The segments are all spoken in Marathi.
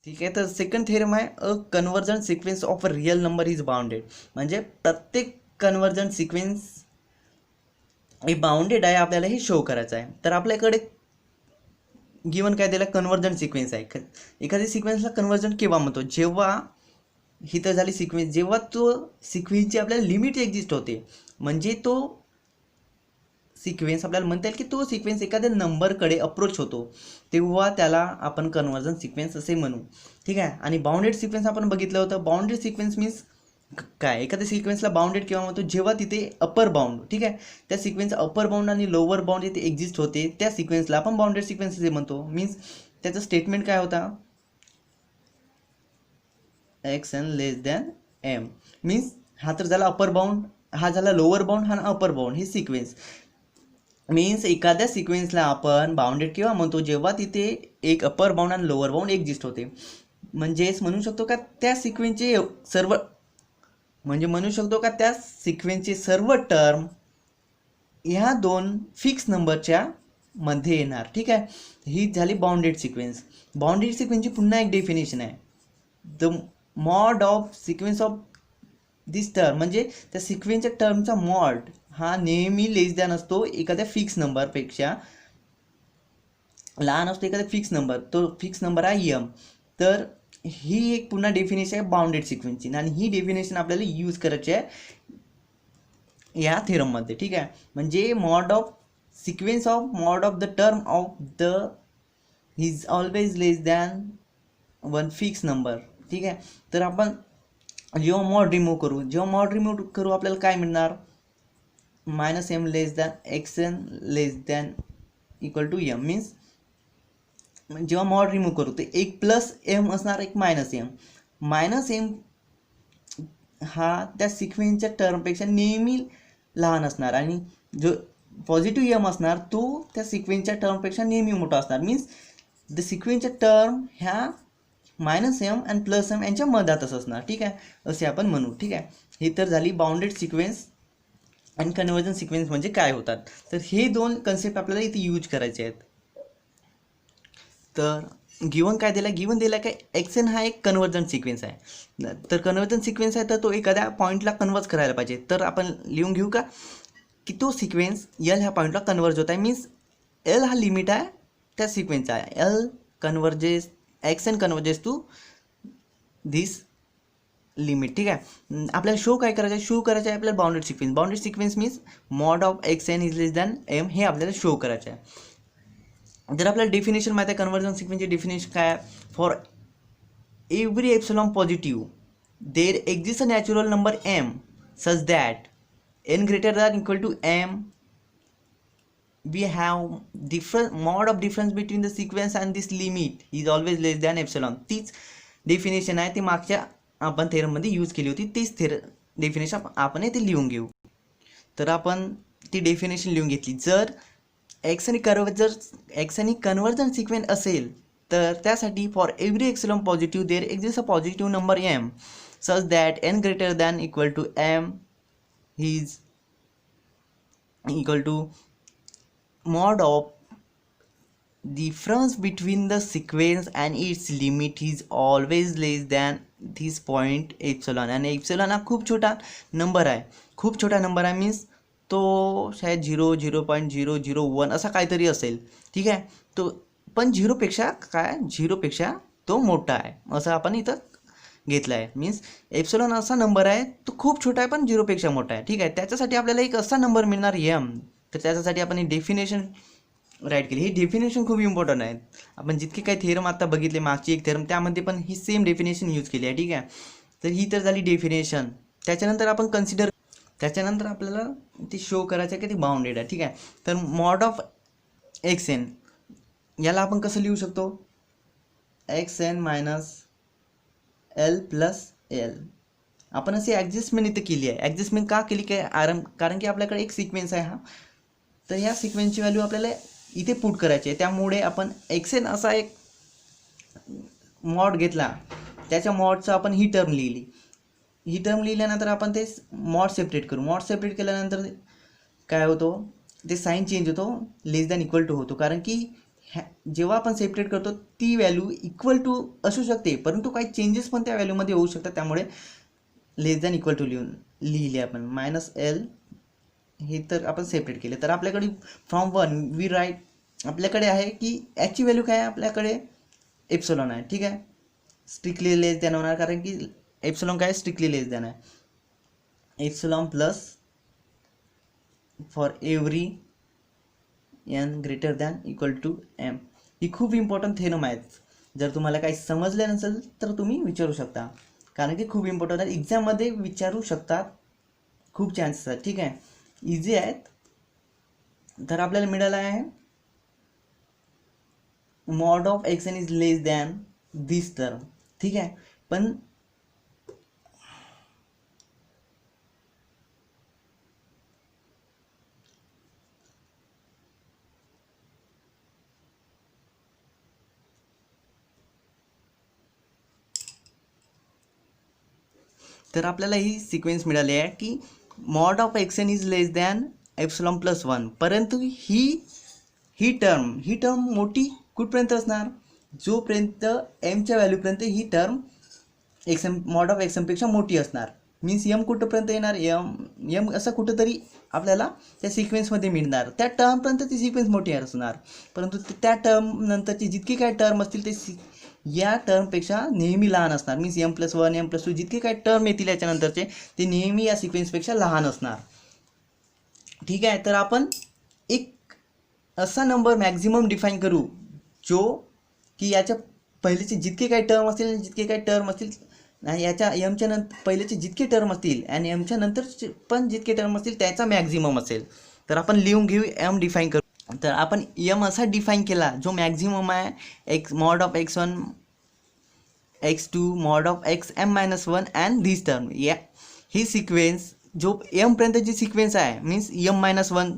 ठीक आहे. तर सेकंड थेरम आहे a conversion sequence of a real number is bounded. म्हणजे प्रत्येक कन्वर्जन सिक्वेन्स हे बाउंडेड आहे, आपल्याला हे शो करायचं आहे. तर आपल्याकडे गिवन काय दिला, कन्वर्जन सिक्वेन्स आहे. एखादी सिक्वेन्सला कन्वर्जन केव्हा म्हणतो, जेव्हा ही तर झाली सिक्वेन्स, जेव्हा तो सिक्वेन्सची आपल्याला लिमिट एक्झिस्ट होते. म्हणजे तो सिक्वेन्स आपल्याला म्हणता येईल की तो सिक्वेन्स एखाद्या नंबरकडे अप्रोच होतो, तेव्हा त्याला आपण कन्वर्जन सिक्वेन्स असे म्हणू. ठीक आहे. आणि बाउंडेड सिक्वेन्स आपण बघितलं होतं. बाउंडेड सिक्वेन्स मीन्स काय, एखाद्या सिक्वेन्सला बाउंडेड केव्हा म्हणतो, जेव्हा तिथे अपर बाउंड, ठीक आहे, त्या सिक्वेन्स अपर बाउंड आणि लोअर बाउंड इथे एक्झिस्ट होते, त्या सिक्वेन्सला आपण बाउंडेड सिक्वेन्स असे म्हणतो. मीन्स त्याचं स्टेटमेंट काय होता, x N less than M. Means हा तर झाला अपर बाउंड, हा झाला लोअर बाउंड, हा अपर बाउंड, ही सिक्वेन्स. मीन्स एखाद्या सिक्वेन्सला आपण बाउंडेड केव्हा म्हणतो, जेव्हा तिथे एक अपर बाउंड आणि लोअर बाउंड एक्झिस्ट होते. म्हणजेच म्हणू शकतो का त्या सिक्वेन्सचे सर्व, म्हणजे म्हणू शकतो का त्या सिक्वेन्सचे सर्व टर्म ह्या दोन फिक्स नंबरच्या मध्ये येणार. ठीक आहे. ही झाली बाउंडेड सिक्वेन्स. बाउंडेड सिक्वेन्सची पुन्हा एक डेफिनेशन आहे, the mod of sequence of this term. म्हणजे त्या सिक्वेन्सच्या टर्मचा मॉड हा नेहमी लेस दॅन असतो एखाद्या फिक्स नंबरपेक्षा, लहान असतो एखादा फिक्स नंबर, तो फिक्स नंबर आहे एम. तर ही एक पुन्हा डेफिनेशन आहे बाउंडेड सिक्वेन्सची, आणि ही डेफिनेशन आपल्याला यूज करायची आहे या थेरममध्ये. ठीक आहे. म्हणजे mod of sequence of mod of the term of the is always less than one fix number. ठीक आहे. तर आपण जेव्हा मॉड रिमूव्ह करू, आपल्याला काय मिळणार, minus M less than X N less than equal to M. Means जेव्हा मॉड रिमूव्ह करू ते एक प्लस एम असणार, एक मायनस एम. मायनस एम हा त्या सिक्वेन्सच्या टर्मपेक्षा नेहमी लहान असणार, आणि जो पॉझिटिव्ह एम असणार तो त्या सिक्वेन्सच्या टर्मपेक्षा नेहमी मोठा असणार. मीन्स द सिक्वेन्सच्या टर्म ह्या मायनस एम आणि प्लस एम यांच्या मधातच असणार. ठीक आहे, असे आपण म्हणू. ठीक आहे. ही तर झाली बाउंडेड सिक्वेन्स आणि कन्वर्जन सिक्वेन्स म्हणजे काय होतात. तर हे दोन कन्सेप्ट आपल्याला इथे यूज करायचे आहेत. तर गिवन काय दिला, गिवन दिला काय एक्स एन हा एक कन्वर्जन सिक्वेन्स आहे. तर कन्वर्जन सिक्वेन्स आहे तर तो एखाद्या पॉईंटला कन्वर्ज करायला पाहिजे. तर आपण लिहून घेऊ का की तो सिक्वेन्स एल ह्या पॉईंटला कन्वर्ज होत आहे. मीन्स एल हा लिमिट आहे त्या सिक्वेन्सचा आहे. L converges, X N converges to this limit. ठीक आहे. आपल्याला शो काय करायचं आहे, शो करायचं आहे आपल्याला bounded sequence. Bounded sequence means mod of X N is less than M, हे आपल्याला शो करायचं आहे. जर आपल्याला डेफिनेशन माहिती आहे कन्वर्जन सिक्वेन्सची डेफिनेशन काय, for every epsilon positive there exist a natural number M such that N greater than equal to M we have different mod of difference between the sequence and this limit is always less than epsilon. तीच डेफिनेशन आहे, ती मागच्या आपण थेरममध्ये यूज केली होती. तीच डेफिनेशन आपण इथे लिहून घेऊ. तर आपण ती डेफिनेशन लिहून घेतली. जर एक्स आणि कन्वर्जन सिक्वेन्स असेल तर त्यासाठी for every epsilon positive there exist a positive number M such that N greater than equal to M is equal to mod of difference between the sequence and its limit is always less than this point epsilon. आणि एप्सिलॉन हा खूप छोटा नंबर आहे, खूप छोटा नंबर आहे. मीन्स तो शायद 0.001 असा काहीतरी असेल. ठीक आहे. तो पण झिरोपेक्षा तो मोठा आहे असं आपण इथं घेतलं आहे. मीन्स एप्सिलॉन असा नंबर आहे तो खूप छोटा आहे पण 0पेक्षा मोठा आहे. ठीक आहे. त्याच्यासाठी आपल्याला एक असा नंबर मिळणार एम. तर त्याच्यासाठी आपण ही डेफिनेशन राईट केली. ही डेफिनेशन खूप इम्पॉर्टंट आहे. आपण जितके काही थेरम आता बघितले, मागची एक थेरम त्यामध्ये पण ही सेम डेफिनेशन यूज केली आहे. ठीक आहे. तर ही तर झाली डेफिनेशन. त्याच्यानंतर आपल्याला ती शो करायचं आहे की ती बाउंडेड आहे. ठीक आहे. तर मॉड ऑफ एक्स एन याला आपण कसं लिहू शकतो, X N minus L plus L. आपण अशी ॲडजस्टमेंट इथे केली आहे. ॲडजस्टमेंट का केली काय, कारण की आपल्याकडे एक सिक्वेन्स आहे हा, तर ह्या सिक्वेन्सची व्हॅल्यू आपल्याला इथे पुट करायची आहे. त्यामुळे आपण एक्स एन असा एक मॉड घेतला, त्याच्या मॉडचं आपण ही टर्म लिहिली. ही टर्म लिहिल्यानंतर आपण ते मॉड सेपरेट करू. मॉड सेपरेट केल्यानंतर काय होतो, ते साईन चेंज होतो, लेस दॅन इक्वल टू होतो. कारण की जेव्हा आपण सेपरेट करतो ती व्हॅल्यू इक्वल टू असू शकते, परंतु काही चेंजेस पण त्या व्हॅल्यूमध्ये होऊ शकतात, त्यामुळे लेस दॅन इक्वल टू लिहिले आपण -L हे तर आपण सेपरेट केले. तर आपल्याकडे फ्रॉम 1 वी राईट आपल्याकडे आहे की याची व्हॅल्यू काय आहे, आपल्याकडे एप्सिलॉन आहे. ठीक आहे, स्ट्रिक्टली लेस दॅन होणार कारण की एप्सिलॉन काय स्ट्रिक्टली लेस दॅन आहे. Epsilon plus for every n greater than equal to m. ही खूप इम्पॉर्टंट थेरम आहेत. जर तुम्हाला काही समजलं नसेल तर तुम्ही विचारू शकता, कारण की खूप इम्पॉर्टंट आहे, एक्झाममध्ये विचारू शकतात, खूप चान्सेस आहेत. ठीक आहे, इझी आहेत. तर आपल्याला मिळालं आहे mod of xn is less than this term. ठीक आहे, पण तर आपल्याला ही सिक्वेन्स मिळाली आहे की mod of action is less than epsilon plus 1, परंतु ही टर्म मोठी कुठपर्यंत असणार, जोपर्यंत एमच्या व्हॅल्यूपर्यंत ही टर्म मॉड ऑफ एक्समपेक्षा मोठी असणार. मीन्स एम कुठंपर्यंत येणार, एम असं कुठंतरी आपल्याला त्या सिक्वेन्समध्ये मिळणार, त्या टर्मपर्यंत ती सिक्वेन्स मोठी असणार, परंतु त्या टर्म नंतरची जितकी काय टर्म असतील ते या टर्मपेक्षा नेहमी लहान असणार. मीन्स m+1 m+2 जितके काय टर्म येतील याच्यानंतरचे ते नेहमी या सिक्वेन्सपेक्षा लहान असणार. ठीक आहे, तर आपण एक असा नंबर मॅक्झिमम डिफाईन करू जो की याच्या पहिलेचे जितके काही टर्म असतील याच्या एमच्या नंतर पहिलेचे जितके टर्म असतील आणि एमच्या नंतर पण जितके टर्म असतील त्याचा मॅक्झिमम असेल. तर आपण लिहून घेऊ एम डिफाईन करू. तर आपण एम असा डिफाईन केला जो मॅक्झिमम आहे mod of x1 x2 mod of xm-1 and this term. या ही सिक्वेन्स जो एमपर्यंत जी सिक्वेन्स आहे मीन्स m-1.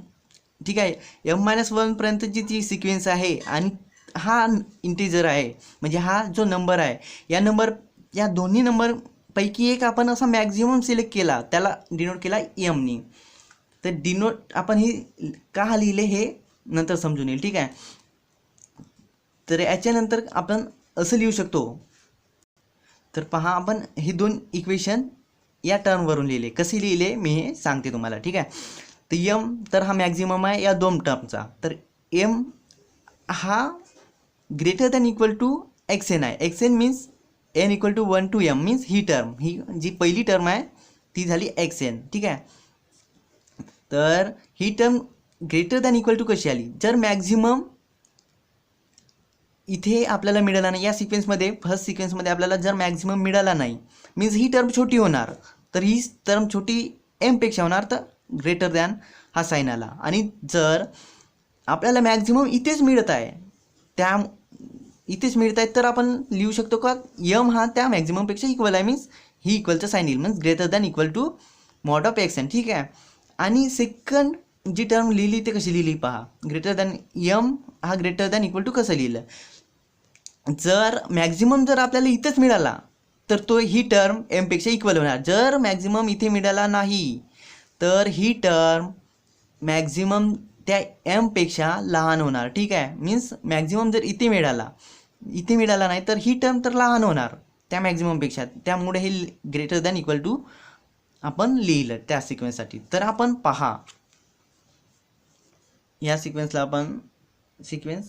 ठीक आहे, m-1 पर्यंतची ती सिक्वेन्स आहे आणि हा इंटिजर आहे, म्हणजे हा जो नंबर आहे या दोन्ही नंबरपैकी एक आपण असा मॅक्झिमम सिलेक्ट केला, त्याला डिनोट केला एमनी. तर डिनोट आपण ही का लिहिले हे नंतर समजून येईल. ठीक आहे, तर याच्यानंतर आपण असं लिहू शकतो. तर पहा, आपण हे दोन इक्वेशन या टर्मवरून लिहिले. कसे लिहिले मी हे सांगते तुम्हाला. ठीक आहे, तर एम तर हा मॅक्झिमम आहे या दोन टर्मचा. तर एम हा greater than equal to xn आहे. xn means n equal to 1 to m means ही टर्म, ही जी पहिली टर्म आहे ती झाली xn. ठीक आहे, तर ही term greater than equal to कशी आली, जर मॅक्झिमम इथे आपल्याला मिळाला नाही, या सिक्वेन्समध्ये फर्स्ट सिक्वेन्समध्ये आपल्याला जर मॅक्झिमम मिळाला नाही मीन्स ही टर्म छोटी होणार, तर ही टर्म छोटी एमपेक्षा होणार, तर ग्रेटर दॅन हा साईन आला. आणि जर आपल्याला मॅक्झिमम इथेच मिळत आहे तर आपण लिहू शकतो का एम हा त्या मॅक्झिममपेक्षा इक्वल आहे, मीन्स ही इक्वलचं साईन येईल, means greater than equal to mod of X N. ठीक आहे, आणि सेकंड जी टर्म लिहिली ते कशी लिहिली पहा. ग्रेटर दॅन एम हा ग्रेटर दॅन इक्वल टू कसं लिहिलं, जर मॅक्झिमम जर आपल्याला इथंच मिळाला तर तो ही टर्म एमपेक्षा इक्वल होणार. जर मॅक्झिमम इथे मिळाला नाही तर ही टर्म मॅक्झिमम त्या एमपेक्षा लहान होणार. ठीक आहे, मीन्स मॅक्झिमम जर इथे मिळाला नाही तर ही टर्म तर लहान होणार त्या मॅक्झिममपेक्षा, त्यामुळे हे ग्रेटर दॅन इक्वल टू आपण लिहिलं त्या सिक्वेन्ससाठी. तर आपण पहा या सिक्वेन्सला आपण सिक्वेन्स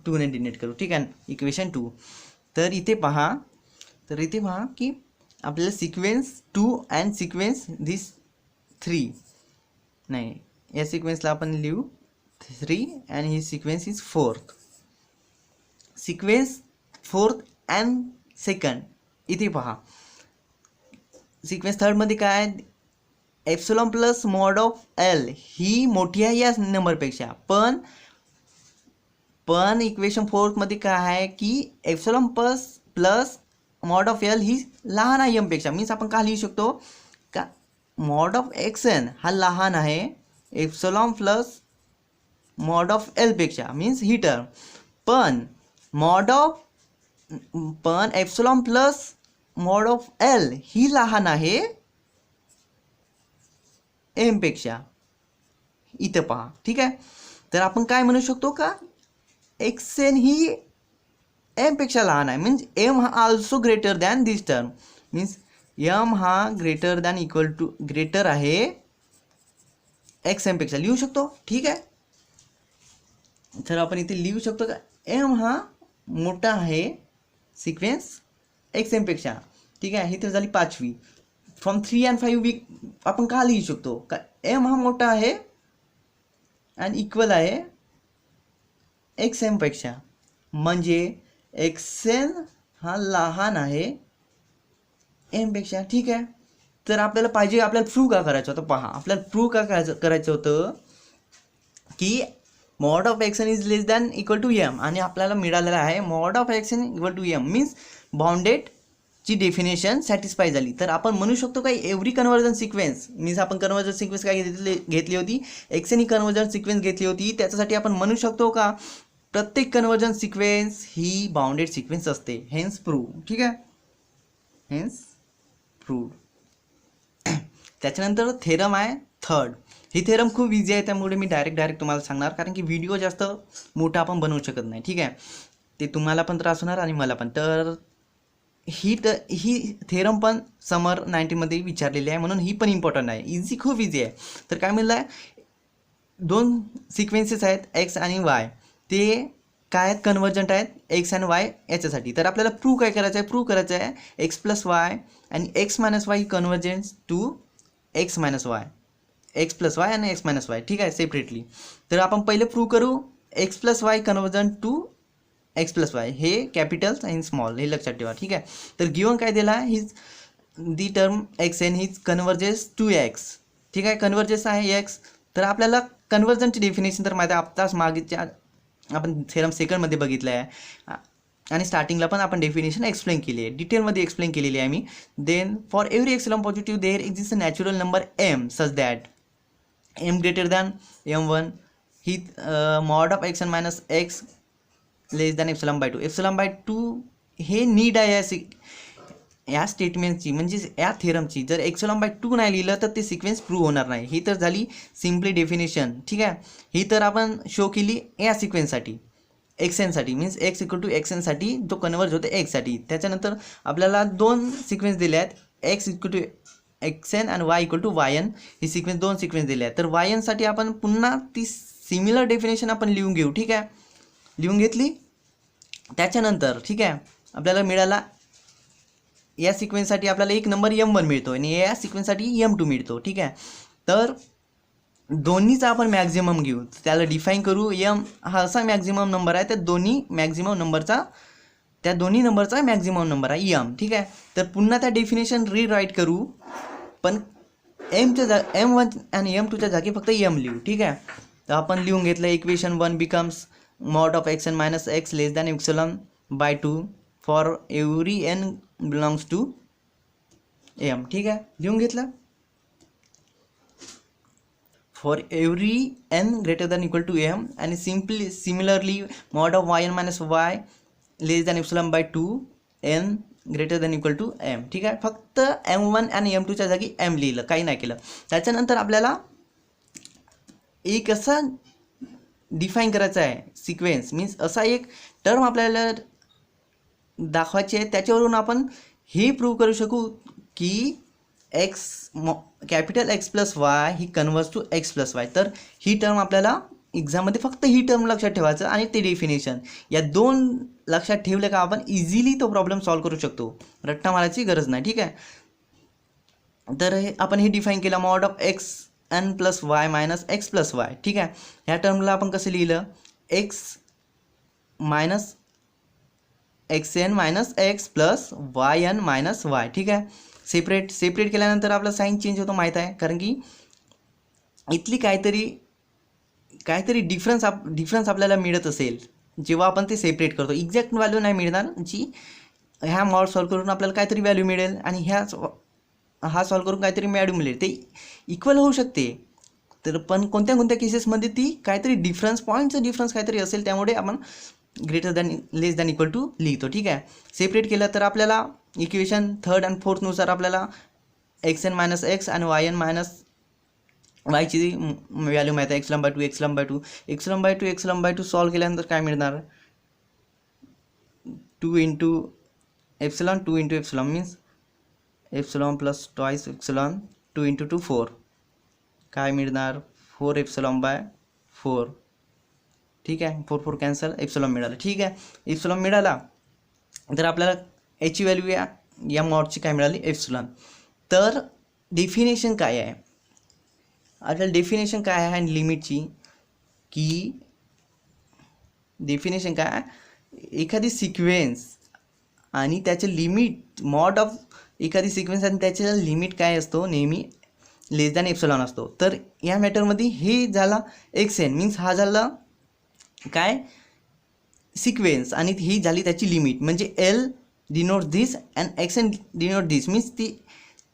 2 ने डिनोट करू. ठीक आहे, इक्वेशन 2. तर इथे पहा की आपल्याला सिक्वेन्स 2 अँड सिक्वेन्स दिस 3 नाही, या सिक्वेन्सला आपण लिहू 3 आणि ही sequence is 4th. Sequence 4th and second. इथे पहा सिक्वेन्स थर्डमध्ये काय आहे, epsilon plus mod of L ही मोठी आहे या नंबरपेक्षा, पण इक्वेशन 4th मध्ये काय आहे की epsilon plus mod of L ही लहान आहे एमपेक्षा. मीन्स आपण का लिहू शकतो का मॉड ऑफ एक्सन हा लहान आहे epsilon plus mod of L पेक्षा, मीन्स ही टर्म, पण epsilon plus mod of L ही लहान आहे एम पेक्षा. इथं पहा. ठीक आहे, तर आपण काय म्हणू शकतो का एक्स एन ही एमपेक्षा लहान आहे, मीन्स एम हा also greater than this term, means M हा greater than equal to greater आहे एक्स एमपेक्षा, लिहू शकतो. ठीक आहे, तर आपण इथे लिहू शकतो का एम हा मोठा आहे सिक्वेन्स एक्स एमपेक्षा. ठीक आहे, ही तर झाली पाचवी. फ्रॉम 3 and 5 आपण का लिहू शकतो का एम हा मोठा आहे आणि इक्वल आहे एक्स एमपेक्षा, म्हणजे एक्स एन हा लहान आहे एमपेक्षा. ठीक आहे, तर आपल्याला पाहिजे, आपल्याला प्रूव्ह का करायचं होतं, पहा आपल्याला प्रूव्ह का करायचं होतं की mod of X N is less than equal to M, आणि आपल्याला मिळालेला आहे mod of X N equal to M, means bounded ची डेफिनेशन सॅटिस्फाय झाली. तर आपण म्हणू शकतो का एव्हरी कन्व्हर्जन सिक्वेन्स, मीन्स आपण कन्व्हर्जन सिक्वेन्स काय घेतली होती, एक्स एन ही कन्व्हर्जन सिक्वेन्स घेतली होती, त्याच्यासाठी आपण म्हणू शकतो का प्रत्येक कन्व्हर्जन सिक्वेन्स ही बाउंडेड सिक्वेन्स असते, हेन्स प्रूव्ह. ठीक आहे, हेन्स प्रूव्ह. त्याच्यानंतर थेरम आहे थर्ड. ही थेरम खूप इझी आहे, त्यामुळे मी डायरेक्ट तुम्हाला सांगणार, कारण की व्हिडिओ जास्त मोठा आपण बनवू शकत नाही. ठीक आहे, ते तुम्हाला पण त्रास होणार आणि मला पण. तर ही थेरम पण समर 19मध्ये विचारलेली आहे, म्हणून ही पण इम्पॉर्टंट आहे, इझी, खूप इझी आहे. तर काय म्हणलं आहे, दोन सिक्वेन्सेस आहेत एक्स आणि वाय, ते काय आहेत, कन्वर्जंट आहेत एक्स आणि वाय याच्यासाठी. तर आपल्याला प्रूव्ह काय करायचं आहे, प्रूव्ह करायचं आहे एक्स प्लस वाय आणि X minus Y convergence to X minus Y, X plus Y आणि एक्स मायनस वाय. ठीक आहे, सेपरेटली. तर आपण पहिले प्रूव्ह करू X plus Y convergent to X plus Y, हे कॅपिटल्स आणि स्मॉल, हे लक्षात ठेवा. ठीक आहे, तर गिवन काय दिला, is the term X N is converges to X. ठीक आहे, कन्वर्जेस आहे एक्स. तर आपल्याला कन्वर्जनची डेफिनेशन तर माहिती आहे, आत्ताच मागच्या आपण थेरम सेकंडमध्ये बघितलं आहे, आणि स्टार्टिंगला पण आपण डेफिनेशन एक्सप्लेन केली आहे, डिटेलमध्ये एक्सप्लेन केलेली आहे मी. Then for every epsilon positive there exist a natural number M such that M greater than m1, ही mod of X N minus X less than epsilon by 2. Epsilon by 2 हे नीड आहे या स्टेटमेंटची, म्हणजे या थेरमची. जर एप्सिलॉन बाय 2 नाही लिहिलं तर ते सिक्वेन्स प्रूव्ह होणार नाही. ही तर झाली सिम्पली डेफिनेशन. ठीक आहे, ही तर आपण शो केली या सिक्वेन्ससाठी एक्स एनसाठी, means X equal to X एनसाठी जो कन्वर्ज होते एक्ससाठी. त्याच्यानंतर आपल्याला दोन सिक्वेन्स दिल्या आहेत, X equal to X N आणि Y equal to Y N, ही सिक्वेन्स दोन सिक्वेन्स दिल्या आहेत. तर वाय एनसाठी आपण पुन्हा ती सिमिलर डेफिनेशन आपण लिहून घेऊ. ठीक आहे, लिहून घेतली. त्याच्यानंतर ठीक आहे, आपल्याला मिळाला या सिक्वेन्ससाठी आपल्याला एक नंबर m1 मिळतो आणि या सिक्वेन्ससाठी m2 मिळतो. ठीक आहे, तर दोन्हीचा आपण मॅक्झिमम घेऊ, त्याला डिफाईन करू. m हा असा मॅक्झिमम नंबर आहे, त्या दोन्ही मॅक्झिमम नंबरचा, त्या दोन्ही नंबरचा मॅक्झिमम नंबर आहे m. ठीक आहे, तर पुन्हा त्या डेफिनेशन रीराईट करू, पण m1 आणि m2च्या जागी फक्त m लिहू. ठीक आहे, तर आपण लिहून घेतलं equation 1 becomes mod of x n minus x less than epsilon by 2 for every n belongs to m. ठीक आहे, लिहून घेतलं. For every n greater than equal to m आणि similarly mod of y n minus Y less than epsilon by 2 n greater than equal to m. ठीक आहे, फक्त m1 आणि m2च्या जागी m लिहिलं, काही नाही केलं. त्याच्यानंतर आपल्याला एक असा डिफाईन करायचा आहे सिक्वेन्स, मीन्स असा एक टर्म आपल्याला दाखवायची आहे, त्याच्यावरून आपण हे प्रूव्ह करू शकू की X capital X plus Y ही converges to X plus Y. तर ही टर्म आपल्याला एक्झाममध्ये फक्त ही टर्म लक्षात ठेवायचं आणि ते डेफिनेशन, या दोन लक्षात ठेवलं का आपण इझिली तो प्रॉब्लेम सॉल्व्ह करू शकतो, रट्टा मारायची गरज नाही. ठीक आहे, तर आपण हे डिफाईन केलं mod of X N plus Y minus X plus Y. ठीक आहे, ह्या टर्मला आपण कसं लिहिलं, X minus X N minus X plus Y N minus Y. ठीक आहे, सेपरेट केल्यानंतर आपला साईन चेंज होतो, माहीत आहे, कारण की इथली काहीतरी डिफरन्स आपल्याला मिळत असेल जेव्हा आपण ते सेपरेट करतो. एक्झॅक्ट व्हॅल्यू नाही मिळणार, जी ह्या मॉड सॉल्व्ह करून आपल्याला काहीतरी व्हॅल्यू मिळेल आणि हा सॉल्व्ह करून काहीतरी व्हॅल्यू मिळेल, ते इक्वल होऊ शकते. तर पण कोणत्या केसेसमध्ये ती काहीतरी पॉईंटचं डिफरन्स काहीतरी असेल, त्यामुळे आपण greater than less than equal to लिहितो. ठीक आहे, सेपरेट केलं तर आपल्याला इक्वेशन 3rd आणि 4th नुसार आपल्याला एक्स एन मायनस एक्स आणि वाय एन मायनस वायची व्हॅल्यू माहीत आहे epsilon by two epsilon by two epsilon by two epsilon by two solve केल्यानंतर काय मिळणार 2 into epsilon 2 into epsilon means epsilon plus twice epsilon 2 into 2 4 काय मिळणार 4 एप्सिलॉन बाय 4 ठीक आहे 4 4 कॅन्सल एप्सिलॉन मिळालं ठीक आहे एप्सिलॉन मिळाला तर आपल्याला याची व्हॅल्यू या मॉडची काय मिळाली एप्सिलॉन तर डेफिनेशन काय आहे आपल्याला डेफिनेशन काय आहे आणि लिमिटची की डेफिनेशन काय आहे एखादी सिक्वेन्स आणि त्याचे लिमिट मॉड ऑफ एखादी सिक्वेन्स आणि त्याचे लिमिट काय असतो नेहमी लेस दॅन एप्सिलॉन असतो तर या मॅटरमध्ये हे झाला एक्स एन मीन्स हा झाला काय सिक्वेन्स आणि ही झाली त्याची लिमिट म्हणजे L denote this and X N denote this means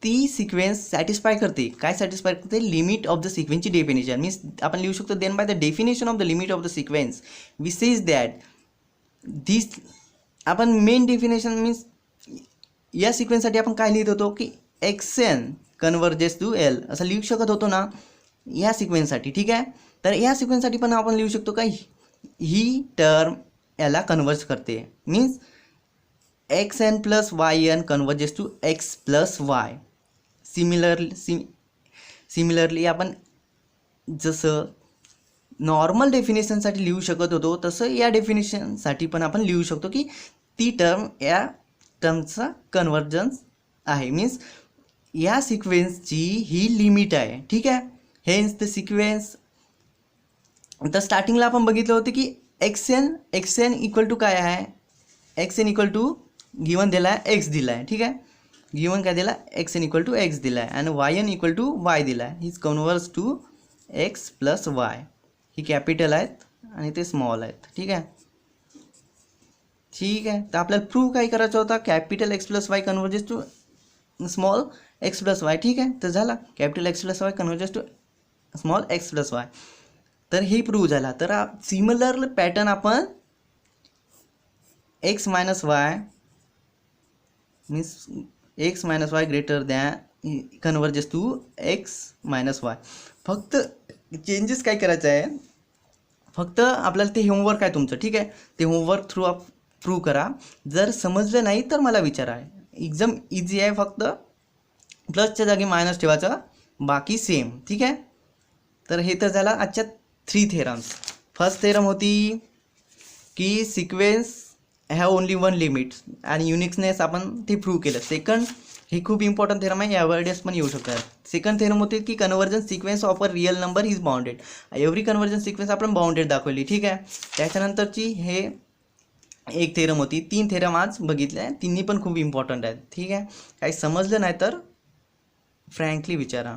ती सिक्वेन्स सॅटिस्फाय करते काय सॅटिस्फाय करते लिमिट ऑफ द सिक्वेन्सची डेफिनेशन मीन्स आपण लिहू शकतो then by the definition of the limit of the sequence we says that this आपण मेन डेफिनेशन मीन्स या सिक्वेन्ससाठी आपण काय लिहित होतो की X N converges to L असं लिहू शकत होतो ना या सिक्वेन्ससाठी ठीक आहे तर या सिक्वेन्ससाठी पण आपण लिहू शकतो का ही टर्म याला कन्वर्ज करते means X N plus Y N converges to X plus Y similarly आपण जसं नॉर्मल डेफिनेशनसाठी लिहू शकत होतो तसं या डेफिनेशनसाठी पण आपण लिहू शकतो की ती टर्म या टर्मचा कन्वर्जन्स आहे मीन्स या सिक्वेन्सची ही लिमिट आहे ठीक आहे हेन्स द सिक्वेन्स तर स्टार्टिंगला आपण बघितलं होतं की एक्स एन इक्वल टू काय आहे X N equal to given दिला आहे एक्स दिला आहे ठीक आहे गिवन काय दिला X N equal to X दिला आहे आणि Y N equal to Y दिला आहे is converges to X plus Y ही कॅपिटल आहेत आणि ते स्मॉल आहेत ठीक आहे तर आपल्याला प्रूव्ह काय करायचं होता capital X plus Y converges to small X plus Y ठीक आहे तर झाला capital X plus Y converges to small X plus Y तर हे प्रूव्ह झाला तर सिमिलर पॅटर्न आपण X minus Y means X minus Y greater than converges to X minus Y फक्त चेंजेस काय करायचं आहे फक्त आपल्याला ते होमवर्क आहे तुमचं ठीक आहे ते होमवर्क थ्रू आप प्रूव्ह करा जर समजलं नाही तर मला विचारा एकदम इझी आहे फक्त प्लसच्या जागी मायनस ठेवायचं बाकी सेम ठीक आहे तर हे तर झाला आजच्या 3 थेरम्स फर्स्ट थेरम होती की sequence have only one limit आणि युनिकनेस आपण ते प्रूव्ह केलं सेकंड हे खूप इम्पॉर्टंट थेरम आहे यावर्डेस पण येऊ शकतात सेकंड थेरम होते की conversion sequence of a real number is bounded every conversion sequence आपण बाउंडेड दाखवली ठीक आहे त्याच्यानंतरची हे एक थेरम होती 3 थेरम आज बघितले आहे तिन्ही पण खूप इम्पॉर्टंट आहेत ठीक आहे काही समजलं नाही तर फ्रँकली विचारा